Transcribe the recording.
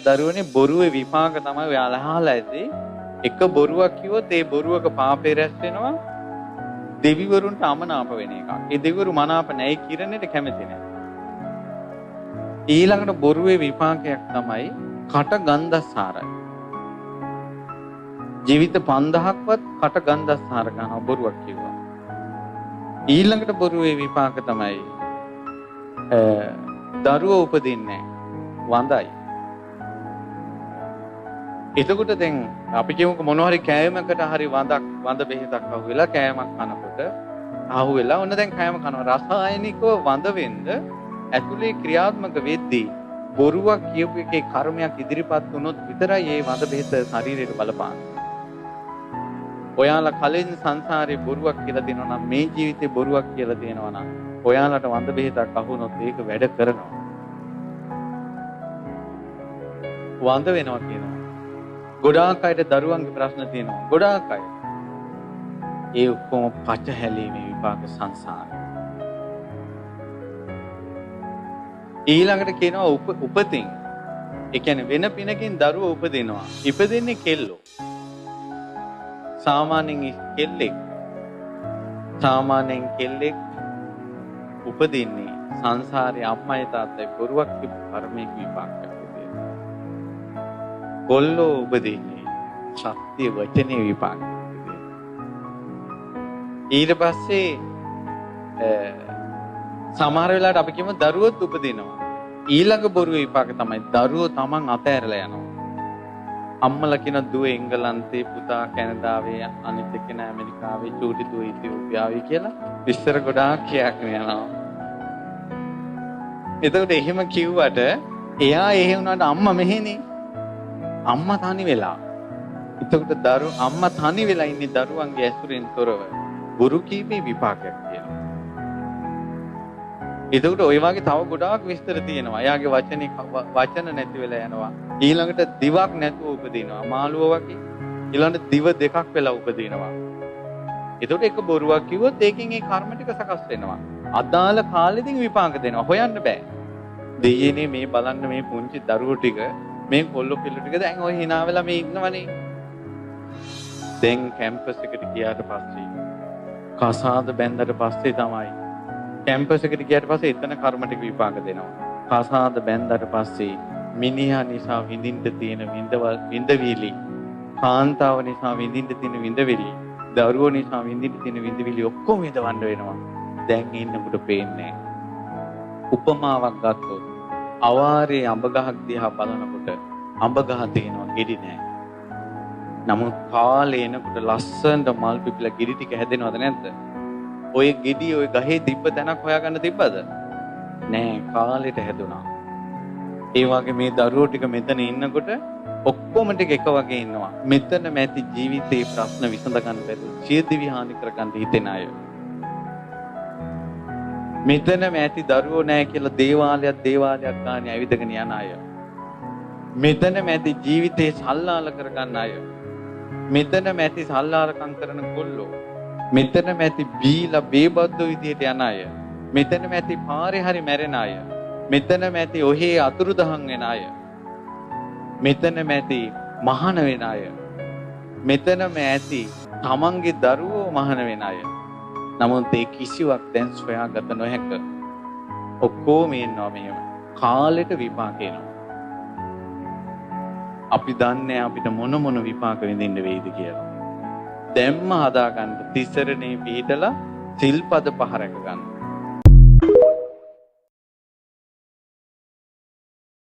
දරුවනේ බොරුවේ විපාක තමයි ඔයාලා අහලා ඇති. එක බොරුවක් කිව්වොත් ඒ බොරුවක පාපේ රැස් වෙනවා. දෙවිවරුන්ට අමනාප වෙන එකක්. ඒ දෙවිවරු මනාප නැයි කිරණෙට කැමති නැහැ. ඊළඟට බොරුවේ විපාකයක් තමයි කට ගන්ධස්සාරයි. ජීවිත 5000ක්වත් කට ගන්ධස්සාර ගන්නවා බොරුවක් කිව්වා. ඊළඟට බොරුවේ විපාක තමයි දරුවෝ උපදින්නේ වඳයි. එතකොට දැන් අපි කියමුකෝ මොනවා හරි කෑමකට හරි වඳ බෙහෙතක් අහුවෙලා කෑමක් කනකොට අහුවෙලා ඔන්න දැන් කෑම කනවා රසායනිකව වඳ වෙන්න ඇතුලේ ක්‍රියාත්මක වෙද්දී බොරුවක් කියපු එකේ කර්මයක් ඉදිරිපත් වුණොත් විතරයි මේ වඳ බෙහෙත ශරීරයට බලපාන්නේ. ඔයාලා කලින් සංසාරේ බොරුවක් කියලා දෙනවා නම් මේ ජීවිතේ බොරුවක් කියලා දෙනවා නම් ඔයාලට වඳ බෙහෙතක් අහුනොත් ඒක වැඩ කරනවා. වඳ වෙනවා කියනවා. ගොඩාක් අයට දරුවන්ගේ ප්‍රශ්න තියෙනවා. ගොඩාක් අය. ඒ ඔක්කොම පච හැලීමේ විපාක සංසාරේ. ඊළඟට කියනවා උපතින්. ඒ කියන්නේ වෙන පිනකින් දරුවෝ උපදිනවා. ඉපදෙන්නේ කෙල්ලෝ. සාමාන්‍යයෙන් කෙල්ලෙක් උපදින්නේ සංසාරේ අම්මයි තාත්තයි බොරුවක් කියපු කර්මයක විපාකයක් විදියට. කොල්ලෝ උපදින්නේ සත්‍ය වචනේ විපාකයක් විදියට. ඊට පස්සේ සමහර වෙලාවට අපි කියමු දරුවොත් උපදිනවා. ඊළඟ බොරුවේ විපාක තමයි දරුවෝ Taman අතෑරලා යනවා. අම්මලා කියන දුව එංගලන්තේ පුතා කැනඩාවේ අනිත් කෙනා ඇමරිකාවේ චූටි දුව ඉතියෝපියාවේ කියලා විස්තර ගොඩාක් කියන්න යනවා. එතකොට එහෙම කිව්වට එයා එහෙ වුණාට අම්මා මෙහෙනේ. අම්මා තනි වෙලා. එතකොට අම්මා තනි වෙලා ඉන්නේ දරුවන්ගේ ඇසුරෙන් තොරව. බුරු කීපේ විපාකයක් කියලා. එතකොට ওই වගේ තව ගොඩාක් විස්තර තියෙනවා. එයාගේ වචන නැති වෙලා යනවා. ඊළඟට දිවක් නැතුව උපදිනවා. මාළුව වගේ. ඊළඟට දිව දෙකක් වෙලා උපදිනවා. එතකොට එක බොරුවක් කිව්වොත් ඒකෙන් ඒ කර්ම ටික සකස් වෙනවා. අදාළ කාලෙදින් විපාක දෙනවා. හොයන්න බෑ. දෙයියනේ මේ බලන්න මේ පුංචි දරුවෝ ටික මේ කොල්ලෝ පිල්ලෝ ටික දැන් ඔය hina වෙලා මේ ඉන්නවනේ. දැන් කැම්පස් එකට ගියාට පස්සේ කසාද බැන්දට පස්සේ තමයි කැම්පස් එකට ගියාට පස්සේ එතන කර්ම ටික විපාක දෙනවා. කසාද බැන්දට පස්සේ මිනිහා නිසා විඳින්න තියෙන විඳවිලි, කාන්තාව නිසා විඳින්න තියෙන විඳවිලි, දරුවෝ නිසා විඳින්න තියෙන විඳවිලි ඔක්කොම විඳවන්න වෙනවා. දැන් ඉන්නකොට පේන්නේ උපමාවක් ගත්තොත් අවාරේ අඹ ගහක් දිහා බලනකොට අඹ ගහ තියෙනවා ගෙඩි නැහැ. නමුත් කාලේ එනකොට ලස්සනට මල් පිපිලා ගෙඩි ටික හැදෙනවද නැද්ද? ඔය ගෙඩි ඔය ගහේ තිබ්බ තැනක් හොයාගන්න තිබ්බද? නෑ, කාලෙට හැදුනා. ඒ වගේ මේ දරුවෝ ටික මෙතන ඉන්නකොට ඔක්කොම ටික එක වගේ ඉන්නවා. මෙතන මැති ජීවිතේ ප්‍රශ්න විසඳ ගන්න බැරි සියදිවි හානි කර ගන්න හිතෙන අය. මෙතන මැති දරුවෝ නෑ කියලා දේවාලයක් ගානේ ඇවිදගෙන යන අය. මෙතන මැති ජීවිතේ සල්ලාල කර ගන්න අය. මෙතන මැති සල්ලාලකම් කරන කොල්ලෝ. මෙතන මැති බීලා බේබද්ද විදියට යන අය. මෙතන මැති පාරේ හරි මැරෙන අය. මෙතන මැති ඔහේ අතුරුදහන් වෙන අය. මෙතන මැති මහාන වෙන අය. මෙතන මැති තමන්ගේ දරුවෝ මහාන වෙන අය. නමුත් ඒ කිසිවක් දැන් සොයාගත නොහැක. ඔක්කොම ඉන්නවා මෙහෙම. කාලෙට විපාක එනවා. අපි දන්නේ අපිට මොන විපාක විඳින්න වෙයිද කියලා. දැම්ම හදාගන්න තිසරණේ පිටලා සිල්පද පහ රැක ගන්න.